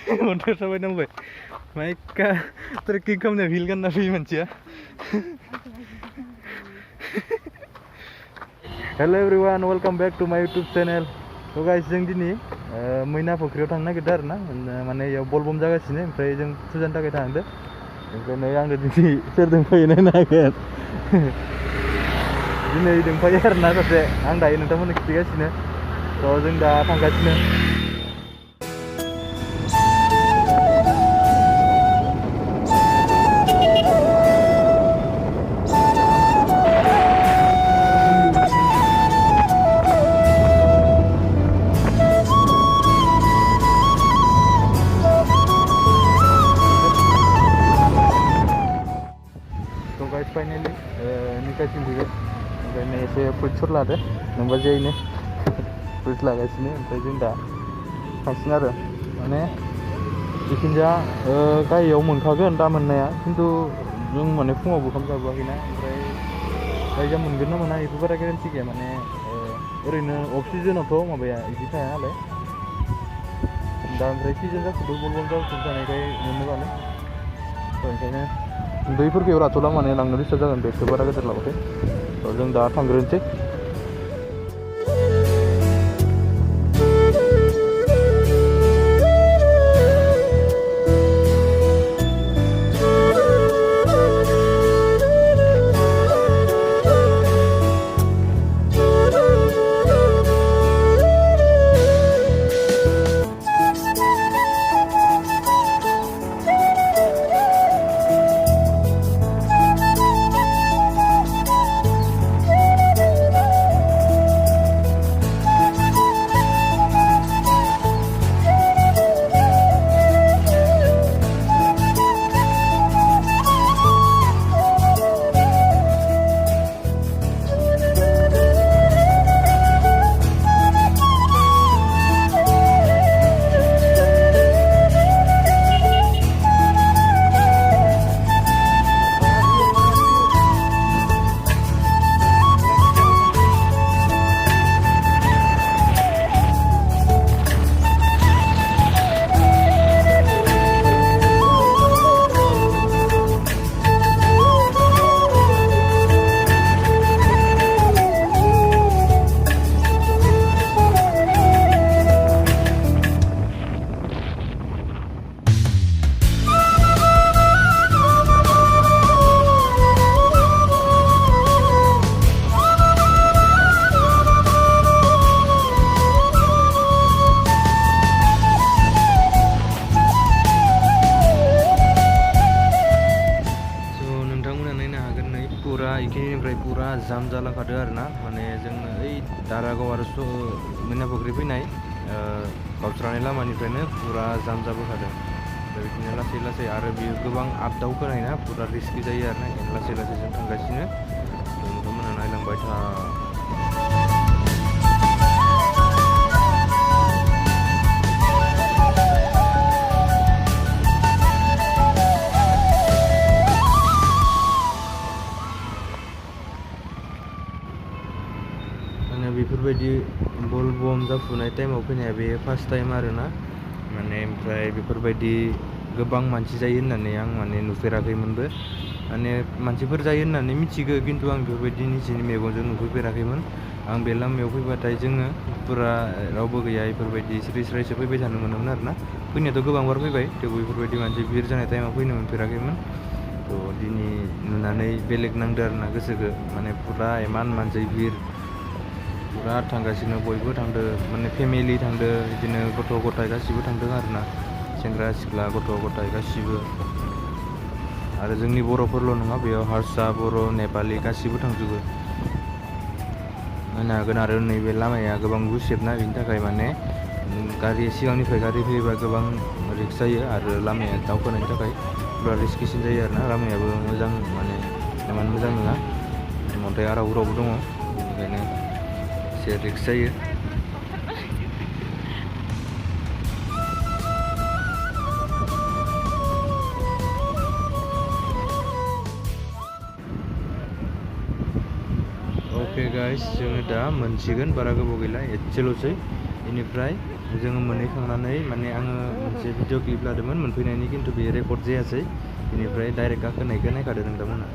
अन्थाइ थाबाय नांबाय माइका ट्रेकिं खालामनाय हिल गानना फैयो मानसिया हेल' एवरीवन वेलकाम बैक टू माय यूट्यूब चैनल तो गाइस जों दिनै मैना फुख्रियाव थांनो नागिरदों आरो ना माने इयाव बलबम जागासिनो ओमफ्राय जों फुजानि थाखाय थांदों ओमफ्राय नै आंनो दिनै सोरजों फैयो नायनो हागोन दिनै दंफायो आरो ना सासे आं दायो नोंथांमोननो खिन्थिगासिनो थ' जों दा थांगासिनो फाइनली निकासिम फैबाय ओमफ्राय नै एसे फ्रुइट्सफोर लादो नोंबा जेयैनो फ्रुइट्स लागासिनो ओमफ्राय जों दा थांसिगोन आरो माने जिखिजाया गारियाव मोनखागोन दा मोननाया खिन्थु जों माने फुङाव ओंखाम जाबोआखैना ओमफ्राय जायगा मोनगोन ना मोना बेखौ बारा गेरेन्टि गैया माने ओरैनो अफ सिजोनावथ' माबाया बिदि थाया नालाय दा ओमफ्राय सिजोन जाखोबो बलबम जाखोबो जानायखाय मोननोबानो ओंखायनो दैफोरखौ राथ'ला माने लांनो डिस्टार्ब जागोन बेगखौ बारा गिदिर लाबाथाय थ' जों दा थांग्रोनोसै पूरा जाम जालांखादो आरो ना माने जों ओइ दारागाव आरो मैना फुख्रि फैनाय गावस्रानाय लामानिफ्रायनो पूरा जाम जाबोखादों दा बिदिनो लासै लासै आरो बियो गोबां आप डाउन खोनाय ना पूरा रिस्कि जायो आरो ना लासै लासै जों थांगासिनो नोंथांमोना नायलांबाय था बेफोरबायदि बलबम जाफुनाय टाइमाव फैनाया बे फार्स्ट टाइम आरो ना माने ओमफ्राय बेफोरबायदि गोबां मानसि जायो होननानै आं माने नुफेराखैमोनबो माने मानसिफोर जायो होननानै मिथिगौ खिन्थु आं बेफोरबायदि निजेनि मेगनजों नुफेराखैमोन आं बे लामायाव फैबाथाय जोङो पुरा रावबो गैया बेफोरबायदि स्राय स्रायसो फैबाय थानो मोनोमोन आरो ना फैनायाथ' गोबां बार फैबाय थेवबो बेफोरबायदि मानसि भिर जानाय टाइमाव फैनो मोनफेराखैमोन थ' दिनै नुनानै बेलेग नांदो आरो ना गोसोखौ माने पुरा इमान मानसि भिर पूरा थांगासिनो बयबो थांदो माने फेमिलि थांदो बिदिनो गथ' गथाय गासिबो थांदों आरो ना सेंग्रा सिख्ला गथ' गथाय गासिबो आरो जोंनि बर'फोरल' नङा बेयाव हारसा बर' नेपालि गासिबो थांजोबो नायनो हागोन आरो नैबे लामाया गोबां गुसेबना बेनि थाखाय माने गारि सिगांनिफ्राय गारि फैयोबा गोबां रिक्स जायो आरो लामाया दावखोनायनि थाखाय पूरा रिस्किसिन जायो आरो ना लामायाबो मोजां माने इमान मोजां नङा अन्थाइ आराव उरावबो दङ बेनिखायनो एसे रिक्स जायो ओके गाइस जोङो दा मोनसिगोन बारा गोबाव गैला एसेल'सै बेनिफ्राय जोङो मोनहैखांनानै माने आङो मोनसे भिडिअ क्लिप लादोंमोन मोनफैनायनि खिन्थु बेयो रेकर्ड जायासै बेनिफ्राय डाइरेक्ट गाखोनायखौ नायखादों नोंथांमोना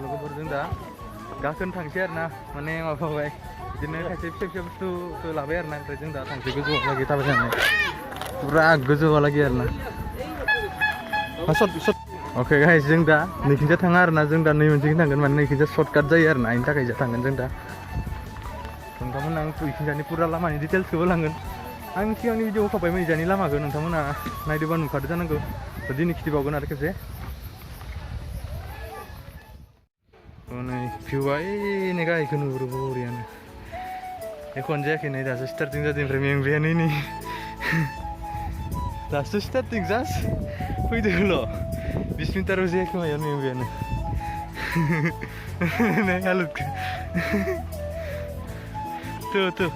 लोगोफोरजों दा गाखोनो थांसै आरो ना माने माबाबाय बिदिनो खायसे फिसा फिसा बुस्थुखौ लाबाय आरो ना ओमफ्राय जों दा थांसै गोजौआवलागै थाबायनानै पुरा गोजौआवलागै आरो ना अके गाइस जों दा नैखिजा थाङा आरो ना जों दा नै मोनसेखिन थांगोन माने नैखिजा सर्टकाट जायो आरो ना बेनि थाखाय जा थांगोन जों दा नोंथांमोना आं इखिजानि पुरा लामानि डिटेल्सखौबो लांगोन आं सिगांनि भिडिअ होखाबायमोन इजानि लामाखौ नोंथांमोना नायदोंबा नुखादो जानांगौ दिनै खिथिबावगोन आरो खेबसे नै भिउआ नै गाहायखौ नुहुरो बरियानो एखौनो जायाखै नै दासो स्टार्टिं जादों ओमफ्राय मेंबायानो नै दासो स्टार्टिं जास्ट फैदोंल' 20 मिनिटाराव जायाखै मायाव मेंबायानो नै हालुदखौ tuh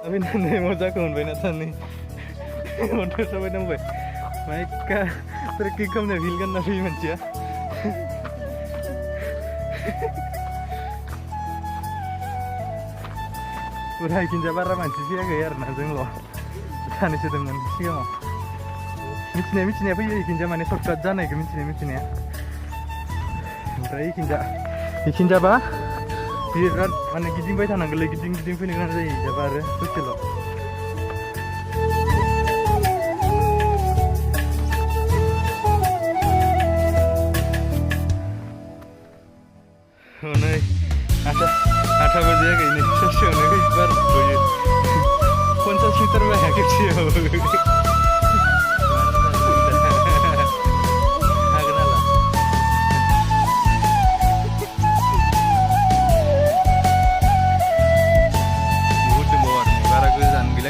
tapi nanti mau jago main nanti untuk sampai nambah mereka pergi ke mana kan nabi manusia udah ikin jabar manusia sih ya gayar nanti lo tani sih dengan sih mau micine apa ya ikin jaman esok kerja nih micine ya berarti ikin jabar biar mana giding bayi tanah gele giding punya kan aja jabar betul loh oh nih ada baju kayak ini sosial nih bar baju 50 meter banyak kecil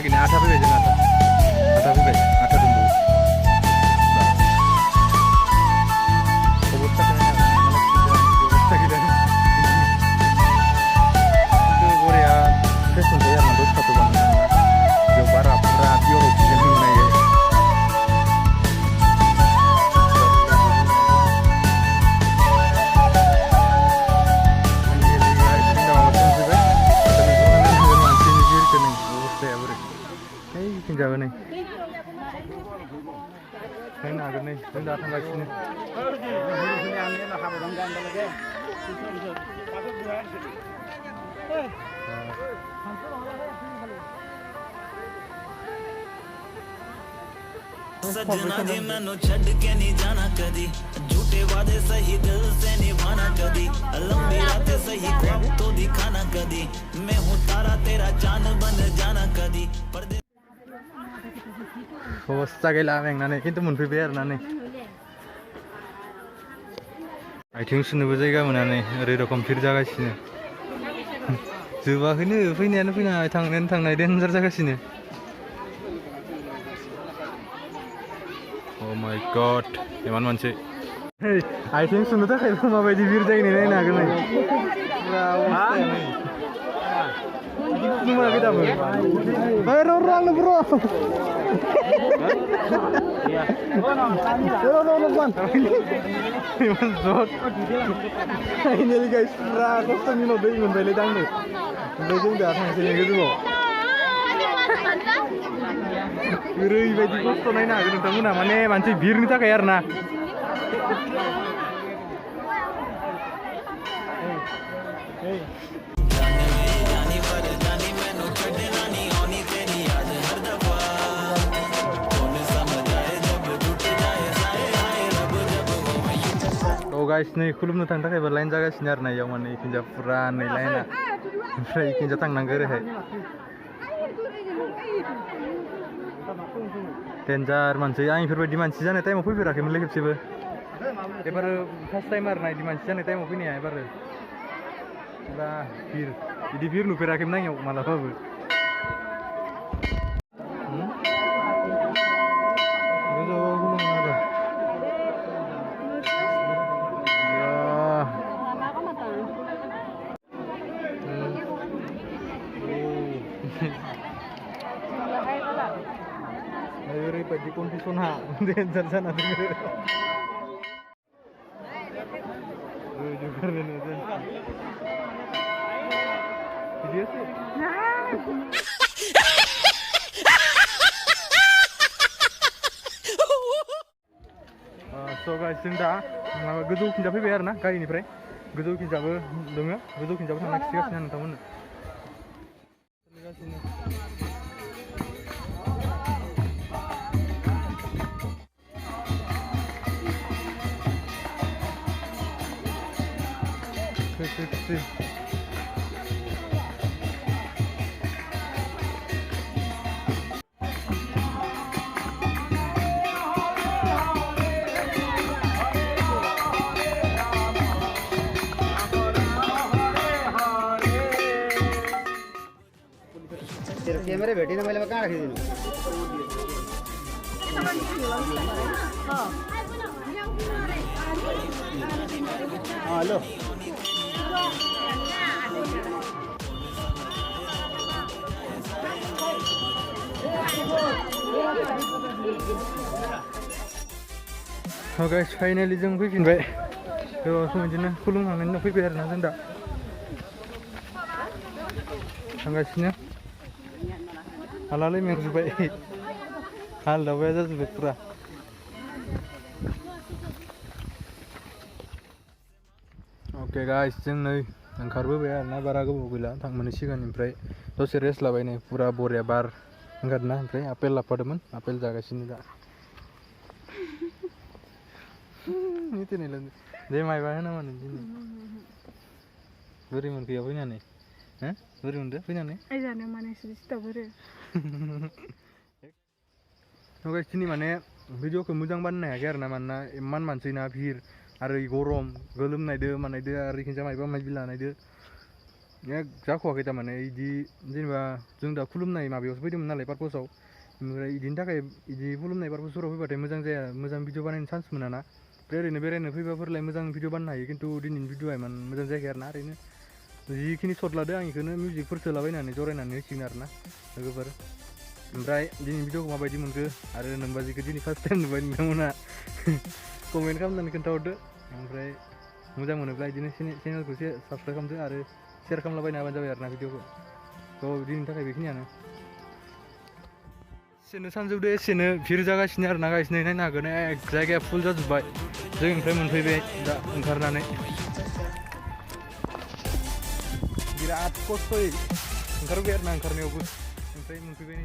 gini ada apa aja ada tunggu itu Korea fashion ya nanti satu banget Jawa Barat radio yang naik jauh nih, ini ada nih, ini datang ke sini. सजना जी मैनू छड़ के नहीं जाना कदी झूठे वादे सही दिल से निभाना कदी लंबी रातें सही ख्वाब तो दिखाना कदी मैं हूँ तारा तेरा चांद बन जाना कदी अबस्था गैला मेंनानै खिन्थु मोनफैबाय आरो ना नै आथिं सुनोबो जायगा मोनानै ओरै रखम फिर जागासिनो जोबाखैनो फैनायानो फैनाय थांनायानो थांनाय डेन्जार जागासिनो Oh my god, एमान मोनसे आथिं सुनो थाखाय माबायदि बिर जायो नायनो हागोन नै Cuma kita bro. Baru orang bro. Iya. Orang. Ini guys, kostum ini udah ingin beli tangga. Beli udah sini gitu loh. Beri baju kostum ini nak, kita tahu mana manci bir nih tak kayak na. Hey. Oh guys, nih खुलुमनो थांनो थाखाय line जागासिनो आरो ना इयाव माने इखिनजा पुरा नै लाइना ओमफ्राय इखिनजा थांनांगौ ओरैहाय डेन्जार मानसि आं इफोरबायदि मानसि जानाय टाइमाव फैफेराखैमोनलै खेबसेबो एबार फार्स्ट टाइम आरो ना इदि मानसि जानाय टाइमाव फैनाया एबार पुरा भिर इदि भिर नुफेराखैमोन आं इयाव मालाबाबो ouraibaयदि कन्डिसना डेन्जार जाना दङ Video sih. So guys, जों दा गोजौ खिन्जा फैबाय आरो ना गारिनिफ्राय गोजौ खिन्जाबो दङ गोजौ खिन्जाबो थांनो खिथिगासिनो नोंथांमोननो कैमरे भेटी ना मैले कहाँ राखिदिनु हेलो guys, finally जों फैफिनबाय गोबाव सम बिदिनो खुलुमखांनायनि उनाव फैबाय आरोना जों दा थांगासिनो हालालै मेंजोब्बाय हाल दावबाया जाजोब्बाय पुरा ओके गाइस जों नै ओंखारबोबाय आरोना बारा गोबाव गैला थांनो सिगांनिफ्राय दसे रेस्ट लाबाय नै पुरा बरिया बार ओंखारना ओमफ्राय आपेल लाफादोंमोन आपेल जागासिनो दा दे मायबा होना मानो दिनै बोरै मोनखैया फैनानै हो बोरै मोनदो फैनानै आइ जानो माने सिस्टाव बोरो गाइस दिनै माने भिडिअखौ मोजां बानायनो हायाखै आरोना मानोना इमान मानसिना भिर आरो गरम गोलोमनायदो मानायदो आरो इखिजा मायबा मायबि लानायदो जाख'वाखै थारमाने इदि जेनेबा जों दा खुलुमनाय माबायावसो फैदोंमोन नालाय पार्पसाव ओमफ्राय इदिनि थाखाय इदि खुलुमनाय पार्पसफोराव फैबाथाय मोजां जाया मोजां भिडिअ बानायनो चान्स मोना ना ओमफ्राय ओरैनो बेरायनो फैबाफोरलाय मोजां भिडिअ बानायनो हायो खिन्थु दिनैनि भिडिअआ इमान मोजां जायाखै आरोना ओरैनो जिखिनि सर्ट लादों आं बेखौनो मिउजिकफोर सोलाबायनानै जरायनानै होसिगोन आरोना लोगोफोर ओमफ्राय दिनैनि भिडिअखौ माबायदि मोनखो आरो नोंबाजिखौ दिनै फार्स्ट टाइम नुबाय नोंथांमोना कमेन्ट खालामनानै खोन्थाहरदो ओमफ्राय मोजां मोनोब्ला बिदिनो चेनेलखौ साबसक्राइब खालामदो आरो शेयार खालामलाबायनो हाबानो जाबाय आरोना भिडिअखौ थ' दिनैनि थाखाय बेखिनियानो एसेनो सानजौदो एसेनो भिर जागासिनो आरोना गाइस नै नायनो हागोन जायगाया फुल जाजोब्बाय जों ओमफ्राय मोनफैबाय दा ओंखारनानै बिराद खस्थ'यै ओंखारबाय आरोना ओंखारनायावबो ओमफ्राय मोनफैबाय नै